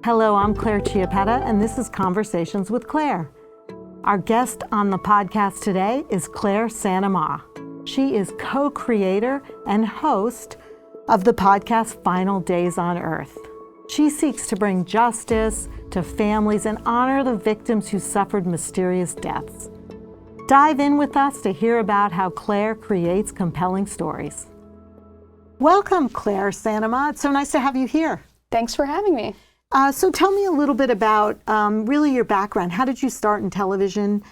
Hello, I'm Claire Chiappetta, and this is Conversations with Claire. Our guest on the podcast today is Claire Sanama. She is co-creator and host of the podcast Final Days on Earth. She seeks to bring justice to families and honor the victims who suffered mysterious deaths. Dive in with us to hear about how Claire creates compelling stories. Welcome, Claire Sanama. It's so nice to have you here. Thanks for having me. So tell me a little bit about really your background. How did you start in television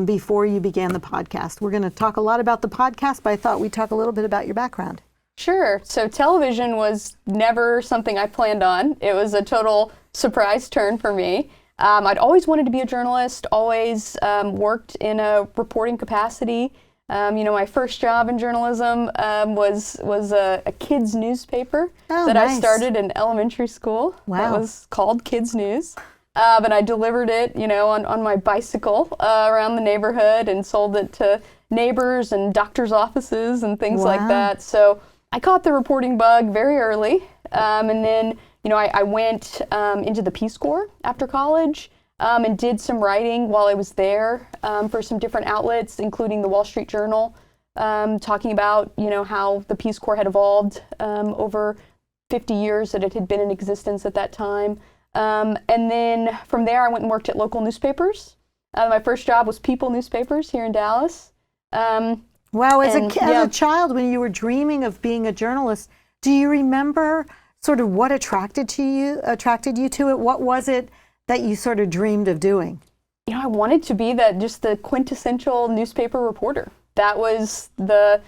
before you began the podcast? We're going to talk a lot about the podcast, but I thought we'd talk a little bit about your background. Sure. So television was never something I planned on. It was a total surprise turn for me. I'd always wanted to be a journalist, always worked in a reporting capacity. My first job in journalism was a kids newspaper that I started in elementary school. Wow. That was called Kids News. And I delivered it, on my bicycle around the neighborhood and sold it to neighbors and doctors' offices and things like that. So I caught the reporting bug very early. And then, I went into the Peace Corps after college. And did some writing while I was there for some different outlets, including the Wall Street Journal, talking about, how the Peace Corps had evolved over 50 years that it had been in existence at that time. And then from there, I went and worked at local newspapers. My first job was People Newspapers here in Dallas. Wow, as a child, when you were dreaming of being a journalist, do you remember sort of what attracted you to it? What was it that you sort of dreamed of doing? I wanted to be the quintessential newspaper reporter. That was the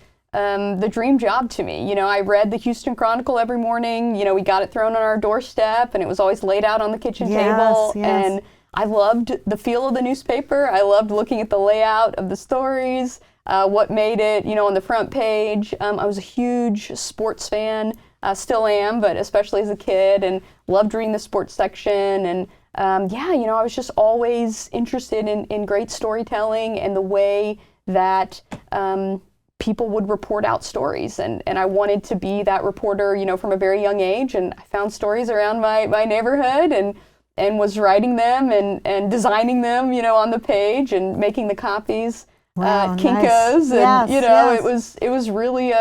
dream job to me. I read the Houston Chronicle every morning. We got it thrown on our doorstep, and it was always laid out on the kitchen table. Yes. And I loved the feel of the newspaper. I loved looking at the layout of the stories, what made it, on the front page. I was a huge sports fan, still am, but especially as a kid, and loved reading the sports section. And I was just always interested in great storytelling and the way that people would report out stories. And I wanted to be that reporter, from a very young age. And I found stories around my neighborhood and was writing them and designing them, on the page and making the copies, Kinko's. Nice. And, it was really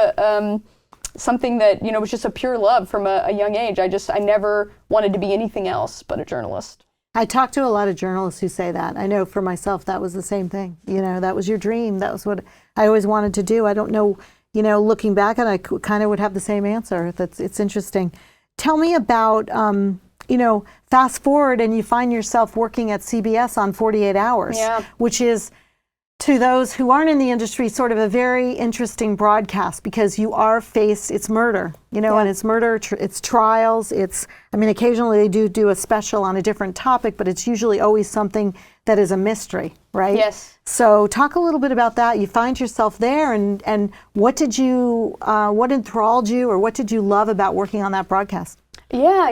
something that, was just a pure love from a young age. I never wanted to be anything else but a journalist. I talk to a lot of journalists who say that. I know for myself, that was the same thing. That was your dream. That was what I always wanted to do. I don't know, looking back, and I kind of would have the same answer. It's interesting. Tell me about, fast forward and you find yourself working at CBS on 48 Hours, which is, to those who aren't in the industry, sort of a very interesting broadcast, because you are faced, it's murder, and it's murder, it's trials, occasionally they do a special on a different topic, but it's usually always something that is a mystery, right? Yes. So talk a little bit about that. You find yourself there, and what enthralled you, or what did you love about working on that broadcast? Yeah,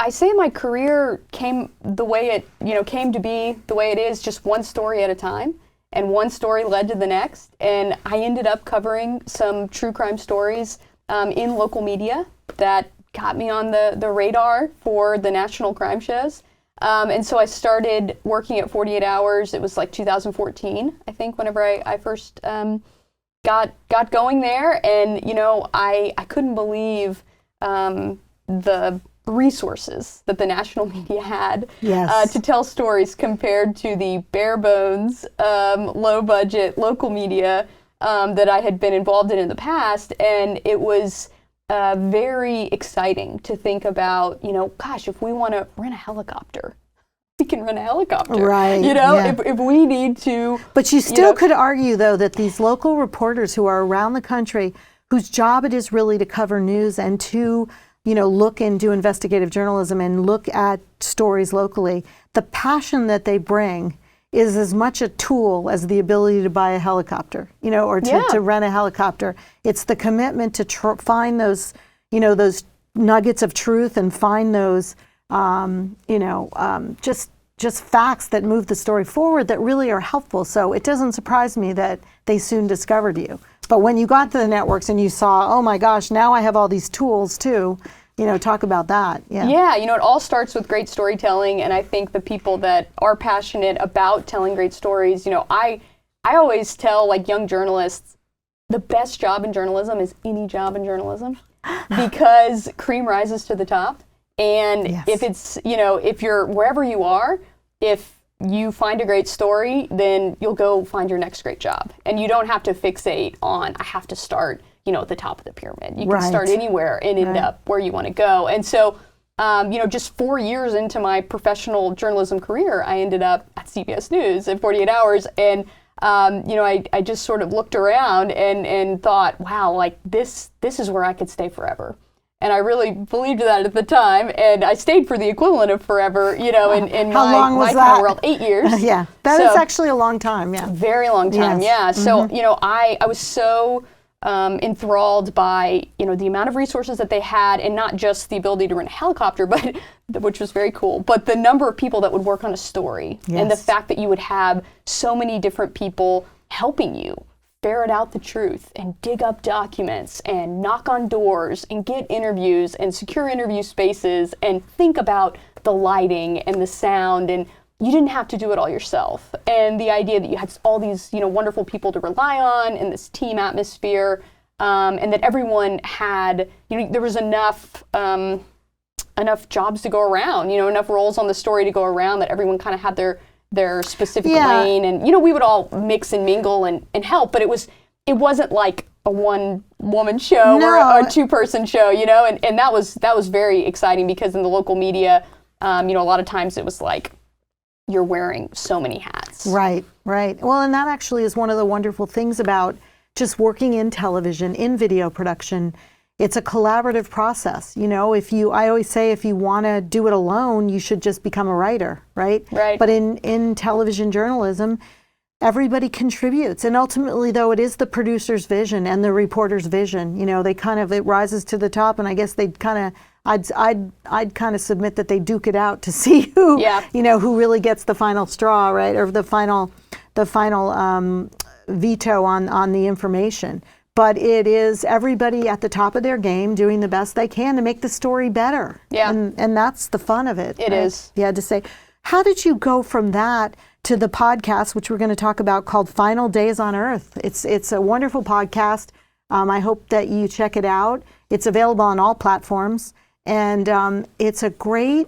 I say my career came the way it, came to be the way it is, just one story at a time. And one story led to the next, and I ended up covering some true crime stories in local media that got me on the radar for the national crime shows. And so I started working at 48 Hours. It was like 2014, I think, whenever I first got going there. And, I couldn't believe the resources that the national media had to tell stories compared to the bare bones, low budget local media that I had been involved in the past. And it was very exciting to think about, gosh, if we want to rent a helicopter, we can rent a helicopter. Right. If we need to. But you still could argue, though, that these local reporters who are around the country, whose job it is really to cover news and to look and do investigative journalism and look at stories locally, the passion that they bring is as much a tool as the ability to buy a helicopter, or to rent a helicopter. It's the commitment to find those, those nuggets of truth and find those, just facts that move the story forward that really are helpful. So it doesn't surprise me that they soon discovered you. But when you got to the networks and you saw, oh my gosh, now I have all these tools too, talk about that. Yeah. Yeah, it all starts with great storytelling, and I think the people that are passionate about telling great stories, I always tell like young journalists, the best job in journalism is any job in journalism because cream rises to the top. And Yes. if it's, if you're wherever you are, if you find a great story, then you'll go find your next great job. And you don't have to fixate on, I have to start, at the top of the pyramid. You can start anywhere and end up where you want to go. And so, just 4 years into my professional journalism career, I ended up at CBS News at 48 Hours. And, I just sort of looked around and thought, wow, like this is where I could stay forever. And I really believed that at the time, and I stayed for the equivalent of forever, in How long was my kind that? of world, 8 years. Yeah, that is actually a long time, yeah. Very long time, Yes. yeah. So, I was so enthralled by, the amount of resources that they had, and not just the ability to rent a helicopter, but which was very cool, but the number of people that would work on a story, and the Yes. fact that you would have so many different people helping you ferret out the truth and dig up documents and knock on doors and get interviews and secure interview spaces and think about the lighting and the sound, and you didn't have to do it all yourself. And the idea that you had all these, wonderful people to rely on and this team atmosphere, and that everyone had, there was enough jobs to go around, enough roles on the story to go around that everyone kind of had their specific lane, and we would all mix and mingle and help, but it wasn't like a one-woman show or a two-person show, and that was very exciting, because in the local media, a lot of times it was like you're wearing so many hats. Right. Well, and that actually is one of the wonderful things about just working in television, in video production. It's a collaborative process. I always say, if you want to do it alone, you should just become a writer, right? Right. But in television journalism, everybody contributes. And ultimately, though, it is the producer's vision and the reporter's vision. It rises to the top, and I guess they'd kind of, I'd kind of submit that they duke it out to see who, who really gets the final straw, right? Or the final veto on the information. But it is everybody at the top of their game doing the best they can to make the story better. Yeah. And that's the fun of it. It is. You had to say, how did you go from that to the podcast, which we're going to talk about, called Final Days on Earth? It's a wonderful podcast. I hope that you check it out. It's available on all platforms. And it's a great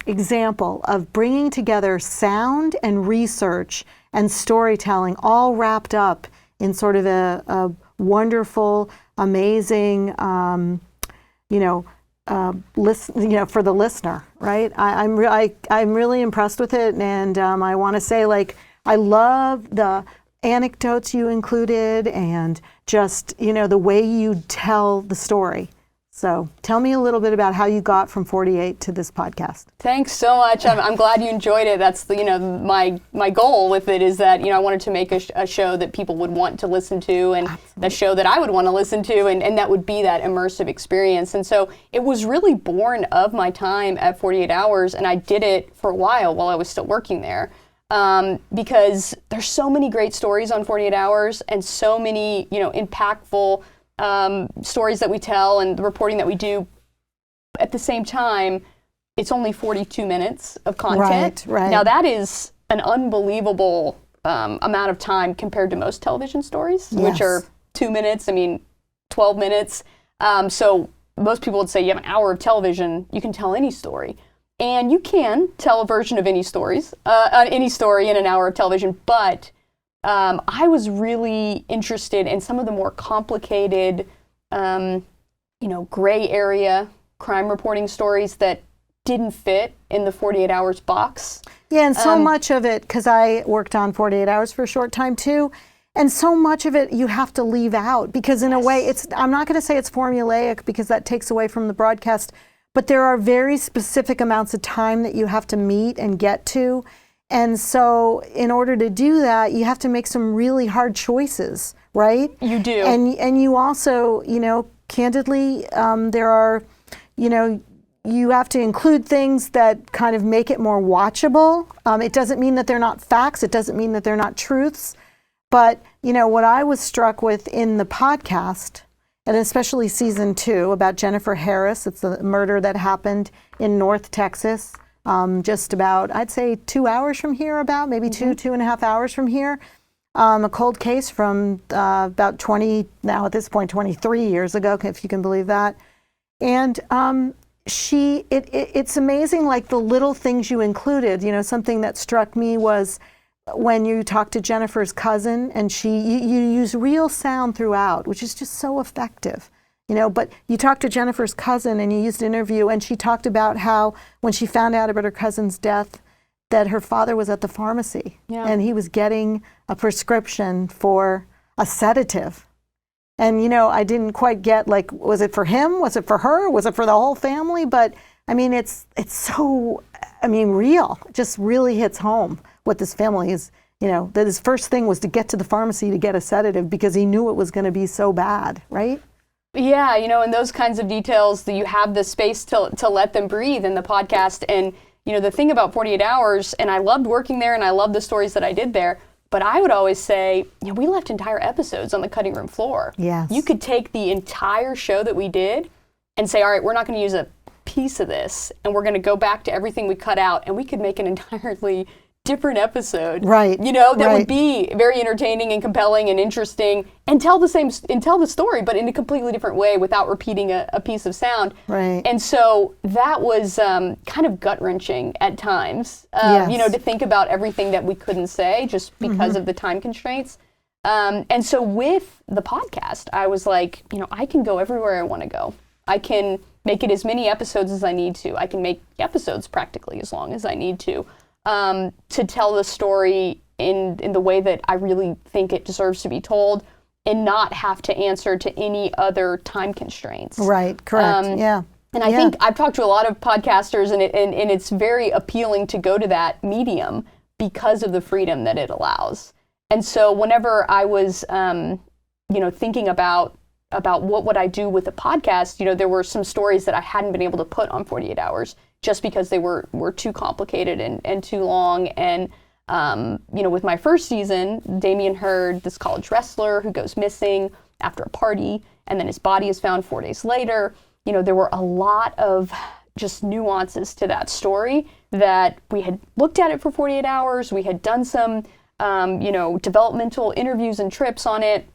example of bringing together sound and research and storytelling all wrapped up in sort of a wonderful, amazing, for the listener, right? I'm really impressed with it, and I want to say, like, I love the anecdotes you included, and just the way you tell the story. So tell me a little bit about how you got from 48 to this podcast. Thanks so much. I'm glad you enjoyed it. That's my goal with it is that I wanted to make a show that people would want to listen to, and a show that I would want to listen to, and that would be that immersive experience. And so it was really born of my time at 48 Hours, and I did it for a while I was still working there, because there's so many great stories on 48 Hours and so many impactful stories that we tell and the reporting that we do. At the same time, it's only 42 minutes of content. Right. Now that is an unbelievable amount of time compared to most television stories, which are 2 minutes, 12 minutes. So most people would say you have an hour of television, you can tell any story. And you can tell a version of any story in an hour of television, but I was really interested in some of the more complicated, gray area crime reporting stories that didn't fit in the 48 Hours box. Yeah, and so much of it, because I worked on 48 Hours for a short time too, and so much of it you have to leave out, because in a way, I'm not going to say it's formulaic, because that takes away from the broadcast, but there are very specific amounts of time that you have to meet and get to. And so in order to do that, you have to make some really hard choices, right? You do. And you also, candidly, there are, you have to include things that kind of make it more watchable. It doesn't mean that they're not facts. It doesn't mean that they're not truths. But, what I was struck with in the podcast and especially season 2 about Jennifer Harris. It's a murder that happened in North Texas, just about, I'd say 2 hours from here, about maybe 2.5 hours from here. A cold case from about 20, now at this point, 23 years ago, if you can believe that. And it's amazing, like the little things you included. You know, something that struck me was when you talked to Jennifer's cousin, and you use real sound throughout, which is just so effective. You know, but you talked to Jennifer's cousin and you used an interview, and she talked about how when she found out about her cousin's death, that her father was at the pharmacy and he was getting a prescription for a sedative. And, you know, I didn't quite get, like, was it for him? Was it for her? Was it for the whole family? But I mean, it's so, I mean, real. It just really hits home what this family is, you know, that his first thing was to get to the pharmacy to get a sedative because he knew it was going to be so bad, right? Yeah, you know, and those kinds of details, that you have the space to let them breathe in the podcast. And, you know, the thing about 48 Hours, and I loved working there and I loved the stories that I did there, but I would always say, you know, we left entire episodes on the cutting room floor. Yes. You could take the entire show that we did and say, all right, we're not going to use a piece of this, and we're going to go back to everything we cut out, and we could make an entirely different episode. Right. You know, that would be very entertaining and compelling and interesting, and tell the story, but in a completely different way without repeating a piece of sound. Right. And so that was kind of gut-wrenching at times, you know, to think about everything that we couldn't say just because of the time constraints. And so with the podcast, I was like, you know, I can go everywhere I want to go. I can make it as many episodes as I need to. I can make episodes practically as long as I need to tell the story in the way that I really think it deserves to be told, and not have to answer to any other time constraints. Right, correct, yeah. And I think I've talked to a lot of podcasters, and it's very appealing to go to that medium because of the freedom that it allows. And so whenever I was, you know, thinking about what would I do with a podcast, you know, there were some stories that I hadn't been able to put on 48 Hours just because they were too complicated and too long. And, you know, with my first season, Damien Hurd, this college wrestler who goes missing after a party, and then his body is found 4 days later. You know, there were a lot of just nuances to that story that we had looked at it for 48 Hours. We had done some, you know, developmental interviews and trips on it,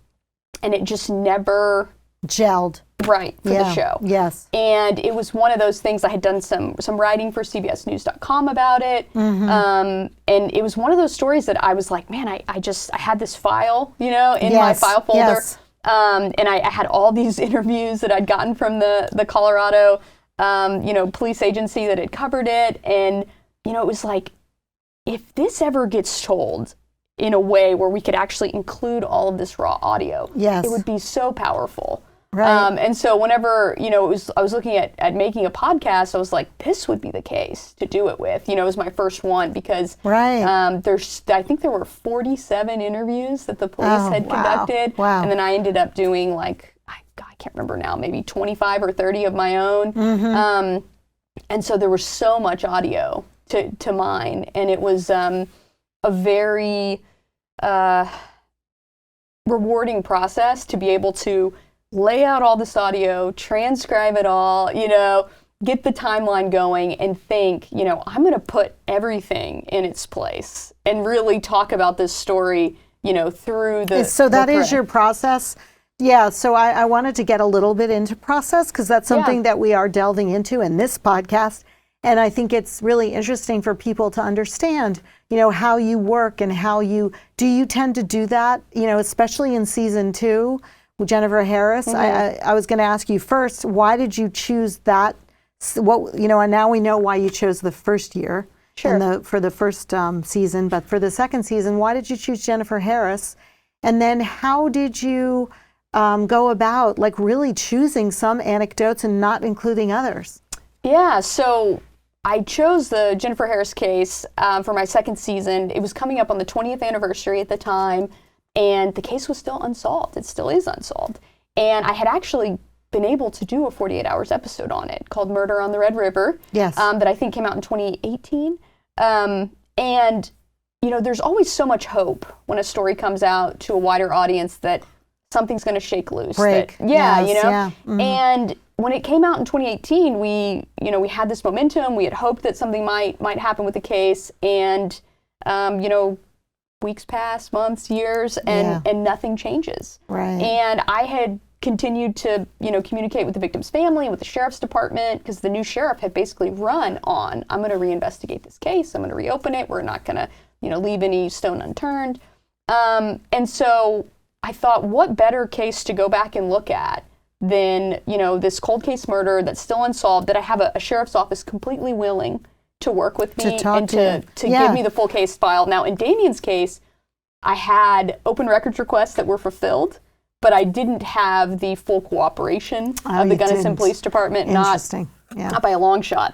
and it just never gelled. Right, for the show. Yes. And it was one of those things, I had done some writing for CBSNews.com about it. And it was one of those stories that I was like, man, I had this file, you know, in my file folder. Yes. And I had all these interviews that I'd gotten from the Colorado, you know, police agency that had covered it. And, you know, it was like, if this ever gets told in a way where we could actually include all of this raw audio, it would be so powerful. Right. And so whenever, you know, I was looking at making a podcast, I was like, this would be the case to do it with. You know, it was my first one because I think there were 47 interviews that the police had conducted. Wow. And then I ended up doing like, I can't remember now, maybe 25 or 30 of my own. And so there was so much audio to mine. And it was a very rewarding process to be able to lay out all this audio, transcribe it all, you know, get the timeline going, and think, you know, I'm going to put everything in its place and really talk about this story, you know, through the... So that is your process? Yeah, so I wanted to get a little bit into process because that's something that we are delving into in this podcast. And I think it's really interesting for people to understand, you know, how you work and how you tend to do that, you know, especially in season 2, with Jennifer Harris. I was going to ask you first, why did you choose that? What, you know, and now we know why you chose the first year for the first season, but for the second season, why did you choose Jennifer Harris? And then how did you go about like really choosing some anecdotes and not including others? Yeah, so I chose the Jennifer Harris case for my second season. It was coming up on the 20th anniversary at the time, and the case was still unsolved. It still is unsolved. And I had actually been able to do a 48 Hours episode on it called Murder on the Red River. Yes. That I think came out in 2018. And, you know, there's always so much hope when a story comes out to a wider audience that something's going to shake loose. Break. Yeah, Yes, you know? yeah. Mhm. And when it came out in 2018, we had this momentum. We had hoped that something might happen with the case. And, weeks pass, months, years, and nothing changes. Right. And I had continued to, communicate with the victim's family, with the sheriff's department, because the new sheriff had basically run on, I'm going to reinvestigate this case. I'm going to reopen it. We're not going to, leave any stone unturned. And so I thought, what better case to go back and look at than, this cold case murder that's still unsolved, that I have a sheriff's office completely willing to work with me and to give me the full case file. Now, in Damien's case, I had open records requests that were fulfilled, but I didn't have the full cooperation of the Gunnison Police Department. Interesting. Not by a long shot.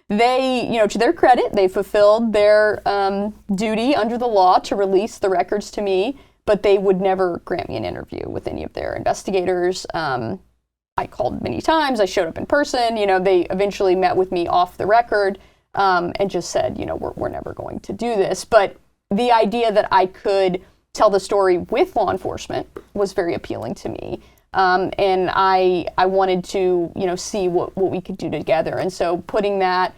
They, to their credit, they fulfilled their duty under the law to release the records to me, but they would never grant me an interview with any of their investigators. I called many times. I showed up in person. They eventually met with me off the record and just said, we're never going to do this. But the idea that I could tell the story with law enforcement was very appealing to me. And I wanted to, see what we could do together. And so putting that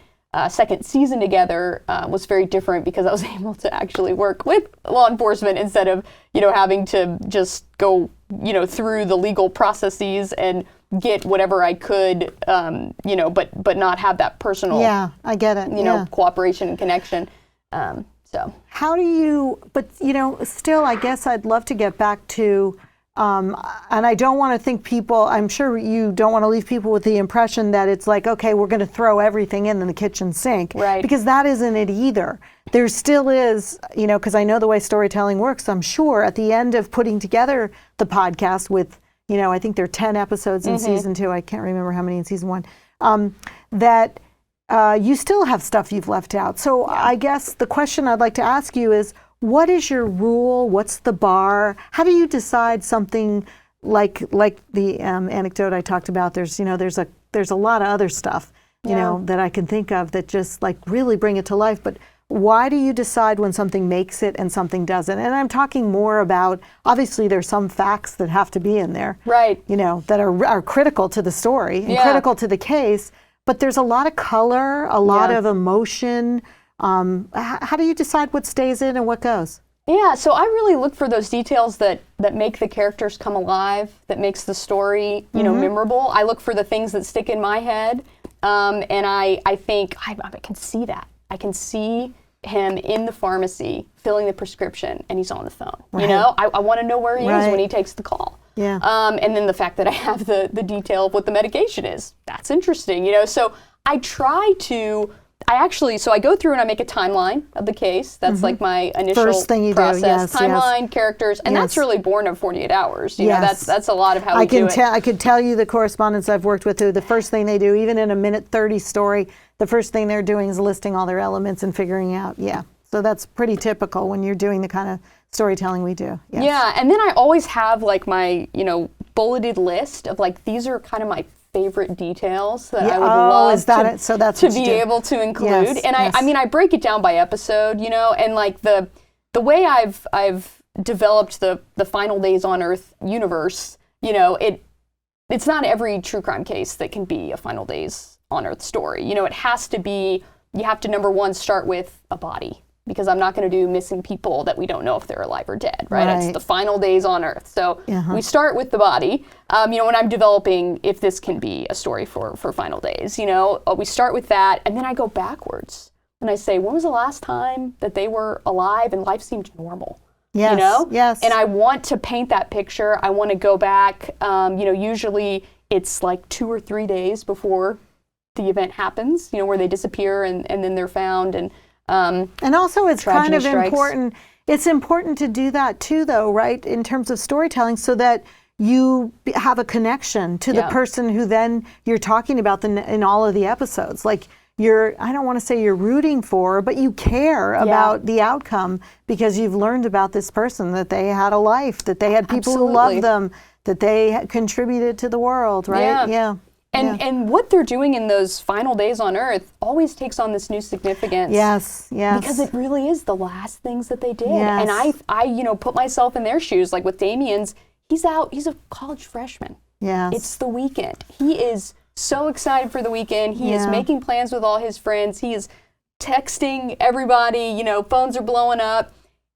second season together was very different because I was able to actually work with law enforcement instead of, having to just go, through the legal processes and get whatever I could, but not have that personal, I get it. Cooperation and connection. So how do you, but still, I guess I'd love to get back to, and I don't want to think people, I'm sure you don't want to leave people with the impression that it's like, okay, we're going to throw everything in the kitchen sink. Right. Because that isn't it either. There still is, because I know the way storytelling works, I'm sure at the end of putting together the podcast with, I think there are 10 episodes in season 2, I can't remember how many in season 1, that you still have stuff you've left out. So I guess the question I'd like to ask you is, what is your rule? What's the bar? How do you decide something like the anecdote I talked about? There's a lot of other stuff that I can think of that just like really bring it to life. But why do you decide when something makes it and something doesn't? And I'm talking more about, obviously there's some facts that have to be in there, right? That are critical to the story and critical to the case. But there's a lot of color, a lot of emotion. How do you decide what stays in and what goes? Yeah, so I really look for those details that make the characters come alive, that makes the story, memorable. I look for the things that stick in my head, and I think I can see that. I can see him in the pharmacy filling the prescription, and he's on the phone. Right. I want to know where he is when he takes the call. Yeah. And then the fact that I have the detail of what the medication is, that's interesting. So I try to. So I go through and I make a timeline of the case. That's like my initial First thing you process. do, Timeline, characters, and that's really born of 48 hours. That's a lot of how we do it. I could tell you the correspondents I've worked with who the first thing they do, even in a minute 30 story, the first thing they're doing is listing all their elements and figuring out, So that's pretty typical when you're doing the kind of storytelling we do. Yes. Yeah, and then I always have like my, bulleted list of like, these are kind of my favorite details that I would love to be able to include. Yes, and I break it down by episode, and like the way I've developed the Final Days on Earth universe, it's not every true crime case that can be a Final Days on Earth story. It has to be, you have to, number one, start with a body. Because I'm not going to do missing people that we don't know if they're alive or dead, right? It's the final days on Earth. So we start with the body. When I'm developing if this can be a story for Final Days, we start with that, and then I go backwards. And I say, when was the last time that they were alive and life seemed normal? Yes, yes. And I want to paint that picture. I want to go back. Usually it's like 2 or 3 days before the event happens, where they disappear and then they're found. And also it's kind of strikes. important. It's important to do that too, though, right? In terms of storytelling, so that you have a connection to the person who then you're talking about in all of the episodes. Like I don't want to say you're rooting for, but you care about the outcome because you've learned about this person, that they had a life, that they had people who loved them, that they contributed to the world, right? Yeah. And what they're doing in those final days on Earth always takes on this new significance. Yes, yes. Because it really is the last things that they did. Yes. And I put myself in their shoes. Like with Damien's, he's out. He's a college freshman. Yes. It's the weekend. He is so excited for the weekend. He is making plans with all his friends. He is texting everybody, you know, phones are blowing up.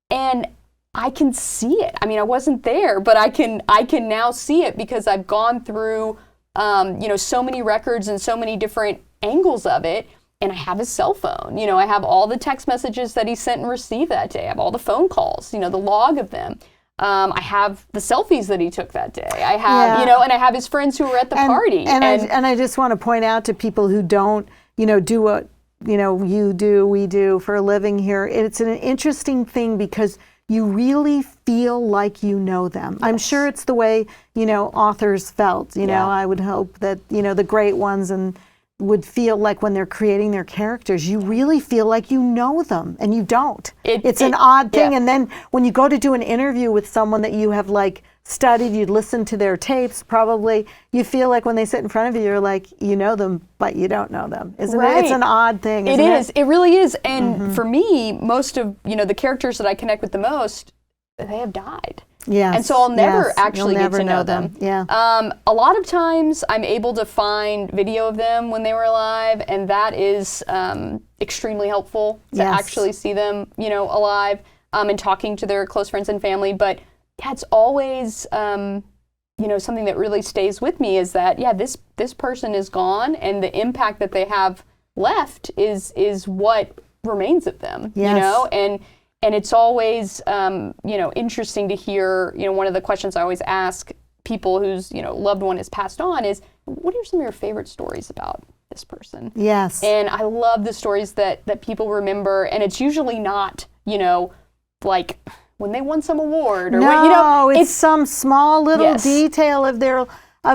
And I can see it. I mean, I wasn't there, but I can now see it because I've gone through, you know, so many records and so many different angles of it. And I have his cell phone. You know, I have all the text messages that he sent and received that day. I have all the phone calls, you know, the log of them. I have the selfies that he took that day. I have, you know, and I have his friends who were at the party. And I just want to point out to people who don't, you know, do what, you know, we do for a living here. It's an interesting thing because you really feel like you know them. Yes. I'm sure it's the way, you know, authors felt. You know, I would hope that, you know, the great ones would feel like when they're creating their characters, you really feel like you know them, and you don't. It's an odd thing. And then when you go to do an interview with someone that you have like studied, you'd listened to their tapes, probably, you feel like when they sit in front of you, you're like, you know them, but you don't know them. Isn't it? It's an odd thing, isn't it? It is. It really is. And for me, most of, you know, the characters that I connect with the most, they have died. Yes. And so I'll never actually get to know them. Yeah. A lot of times I'm able to find video of them when they were alive, and that is extremely helpful to actually see them, you know, alive, and talking to their close friends and family. But that's always, you know, something that really stays with me is that, this person is gone, and the impact that they have left is what remains of them, you know, and it's always, you know, interesting to hear, you know, one of the questions I always ask people whose, you know, loved one has passed on is, what are some of your favorite stories about this person? Yes. And I love the stories that people remember, and it's usually not, you know, like when they won some award or what, you know. It's some small little detail of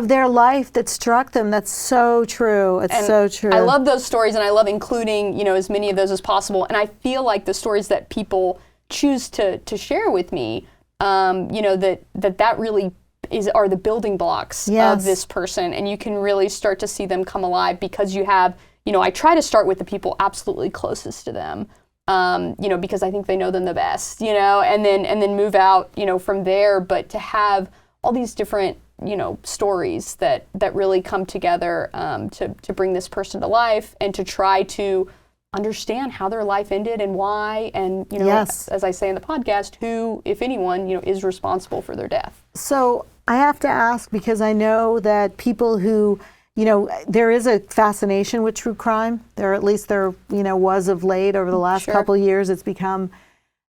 their life that struck them. That's so true. It's so true. I love those stories, and I love including, you know, as many of those as possible. And I feel like the stories that people choose to share with me, you know, that really are the building blocks of this person, and you can really start to see them come alive because you have, you know, I try to start with the people absolutely closest to them, you know, because I think they know them the best, you know, and then move out, you know, from there. But to have all these different, you know, stories that really come together to bring this person to life, and to try to understand how their life ended and why, and, you know, as I say in the podcast, who, if anyone, you know, is responsible for their death. So I have to ask, because I know that people who, you know, there is a fascination with true crime. There you know, was of late over the last couple of years. It's become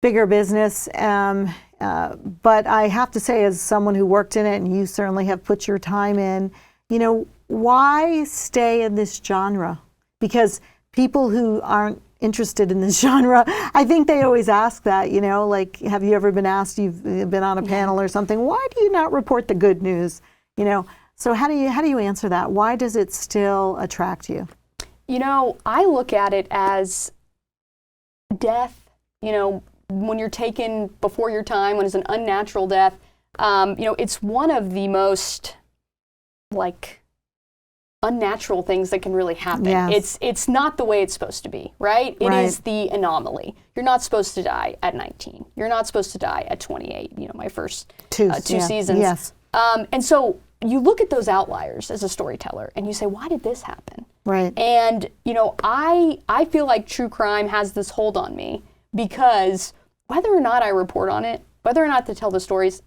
bigger business. But I have to say, as someone who worked in it, and you certainly have put your time in, you know, why stay in this genre? Because people who aren't interested in this genre, I think they always ask that, you know, like, have you ever been asked, you've been on a panel or something, why do you not report the good news? You know, so how do you answer that? Why does it still attract you? You know, I look at it as death, you know, when you're taken before your time, when it's an unnatural death, you know, it's one of the most, like, unnatural things that can really happen. Yes. It's not the way it's supposed to be, right? It is the anomaly. You're not supposed to die at 19. You're not supposed to die at 28, you know, my first two seasons. Yes. And so you look at those outliers as a storyteller, and you say, why did this happen? Right. And, you know, I feel like true crime has this hold on me, because whether or not I report on it, whether or not to tell the stories,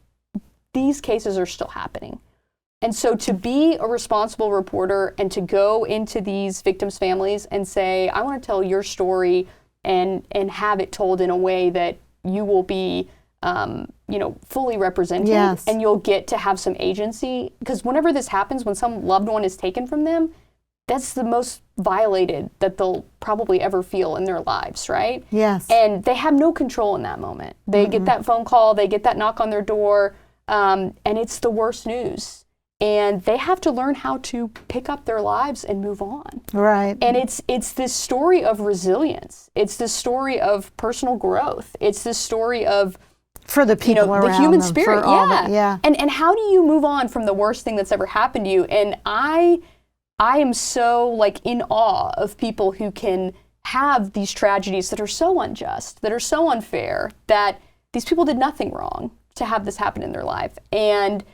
these cases are still happening. And so to be a responsible reporter and to go into these victims' families and say, I want to tell your story and have it told in a way that you will be, you know, fully represented, and you'll get to have some agency. Because whenever this happens, when some loved one is taken from them, that's the most violated that they'll probably ever feel in their lives, right? Yes. And they have no control in that moment. They get that phone call, they get that knock on their door, and it's the worst news. And they have to learn how to pick up their lives and move on. Right. And it's this story of resilience. It's this story of personal growth. It's this story of, for the people, you know, the around human them, spirit. And how do you move on from the worst thing that's ever happened to you? And I am so, like, in awe of people who can have these tragedies that are so unjust, that are so unfair, that these people did nothing wrong. to have this happen in their life. And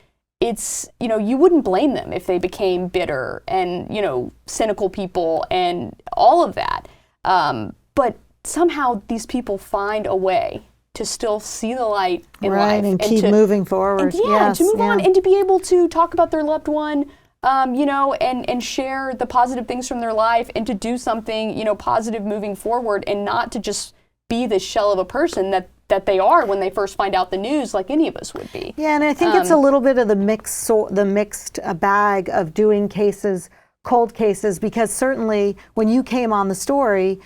it's, you wouldn't blame them if they became bitter and, cynical people and all of that. But somehow these people find a way to still see the light in life. And keep moving forward. And to move on and to be able to talk about their loved one, and share the positive things from their life and to do something, positive moving forward and not to just be this shell of a person that they are when they first find out the news, like any of us would be. Yeah, and I think it's a little bit of the mixed bag of doing cases, cold cases, because certainly when you came on the story,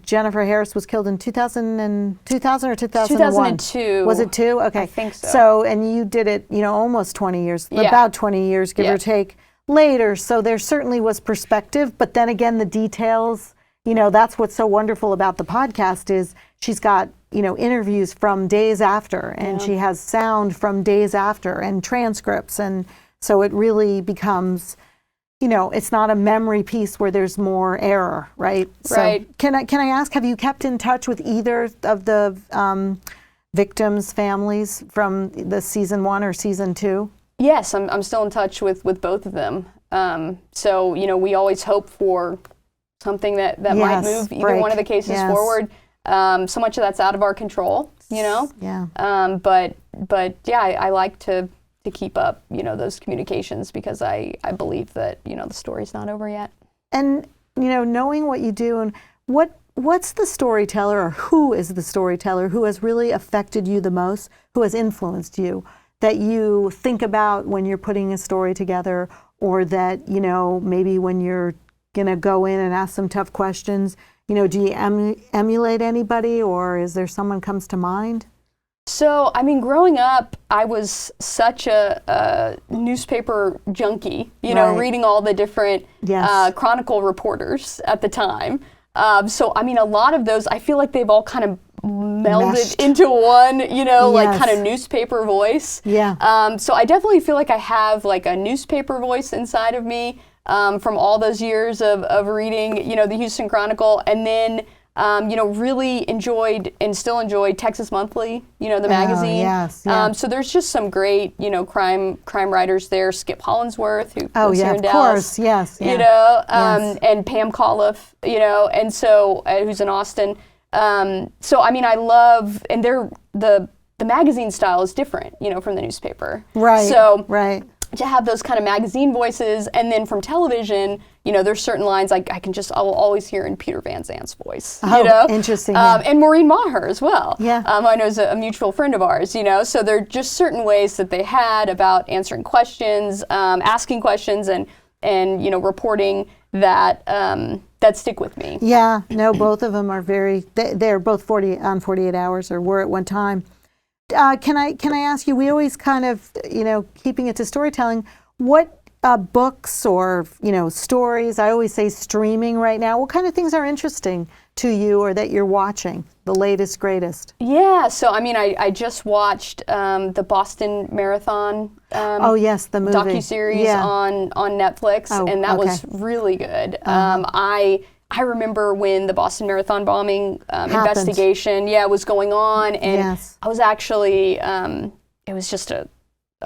Jennifer Harris was killed in 2000 or 2001? 2002. Was it 2? Okay. I think so. So, and you did it, almost 20 years, about 20 years, give or take, later. So there certainly was perspective, but then again, the details, that's what's so wonderful about the podcast is she's got, interviews from days after, and she has sound from days after and transcripts. And so it really becomes, it's not a memory piece where there's more error, right? Right. So can I ask, have you kept in touch with either of the victims' families from the season 1 or season 2? Yes, I'm still in touch with both of them. So, we always hope for something that might move either one of the cases forward. So much of that's out of our control, Yeah. But yeah, I like to keep up, those communications because I believe that, the story's not over yet. And, knowing what you do and what's the storyteller or who is the storyteller who has really affected you the most, who has influenced you, that you think about when you're putting a story together, or that, maybe when you're going to go in and ask some tough questions, do you emulate anybody, or is there someone comes to mind? So, growing up, I was such a newspaper junkie, reading all the different Chronicle reporters at the time. So, a lot of those, I feel like they've all kind of melded into one, like kind of newspaper voice. Yeah. So I definitely feel like I have like a newspaper voice inside of me from all those years of reading, the Houston Chronicle, and then really enjoyed and still enjoy Texas Monthly, the magazine. Yes. Yeah. So there's just some great, crime writers there. Skip Hollinsworth, who lives here in Dallas. Of course. Yes. Yeah. And Pam Coliff, and so who's in Austin. So I love, and the magazine style is different, from the newspaper. Right. So to have those kind of magazine voices, and then from television, there's certain lines I will always hear in Peter Van Zandt's voice. Interesting. And Maureen Maher as well. Yeah. I know is a mutual friend of ours. So there are just certain ways that they had about answering questions, asking questions, and reporting that stick with me. Yeah. No, both of them are they're both 48 hours, or were at one time. Can I ask you, we always kind of, keeping it to storytelling, what books or, stories, I always say streaming right now, what kind of things are interesting to you or that you're watching, the latest, greatest? Yeah, so I just watched the Boston Marathon yes, the movie. docuseries on Netflix, and that was really good. I remember when the Boston Marathon bombing investigation, was going on, and I was actually, it was just a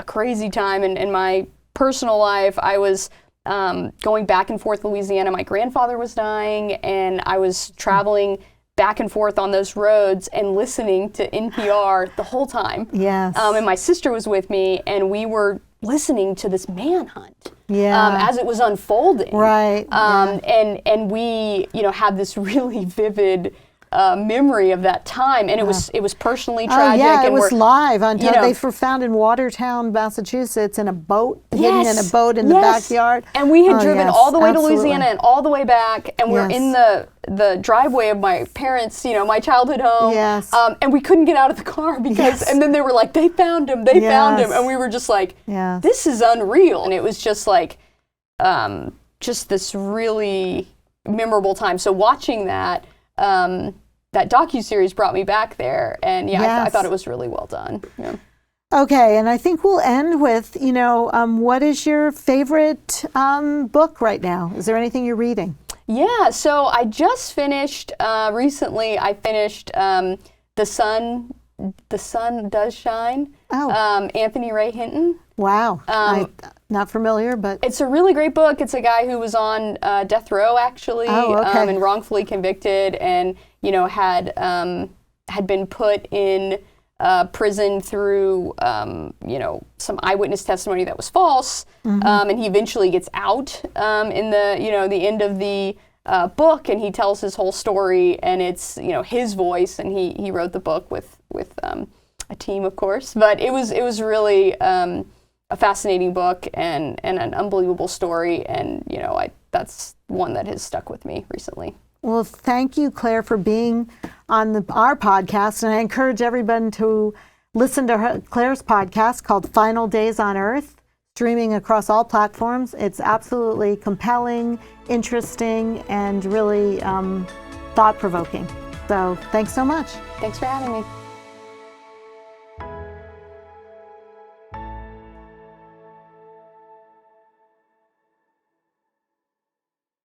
crazy time in my personal life. I was going back and forth Louisiana. My grandfather was dying, and I was traveling back and forth on those roads and listening to NPR the whole time. Yes. And my sister was with me, and we were listening to this manhunt as it was unfolding. Right. And we, had this really vivid memory of that time, and it was personally tragic. It and was live on. They were found in Watertown, Massachusetts, in a boat, hidden in a boat in the backyard. And we had driven all the way to Louisiana and all the way back, and we're in the driveway of my parents, my childhood home. Yes. And we couldn't get out of the car because, and then they were like, they found him, found him, and we were just like, this is unreal. And it was just like, just this really memorable time. So watching that. That docuseries brought me back there, and I thought it was really well done. Yeah. Okay, and I think we'll end with, what is your favorite book right now? Is there anything you're reading? Yeah, so I just finished, recently I finished The Sun The Sun Does Shine. Oh. Anthony Ray Hinton. Wow. Not familiar, but It's a really great book. It's a guy who was on death row, actually, Oh, okay. and wrongfully convicted, and had been put in prison through some eyewitness testimony that was false, and he eventually gets out in the end of the book, and he tells his whole story, and it's his voice, and he wrote the book with a team, of course, but it was really a fascinating book and an unbelievable story, and that's one that has stuck with me recently. Well, thank you, Claire, for being on our podcast, and I encourage everyone to listen to Claire's podcast called Final Days on Earth, streaming across all platforms. It's absolutely compelling, interesting, and really thought-provoking. So thanks so much. Thanks for having me.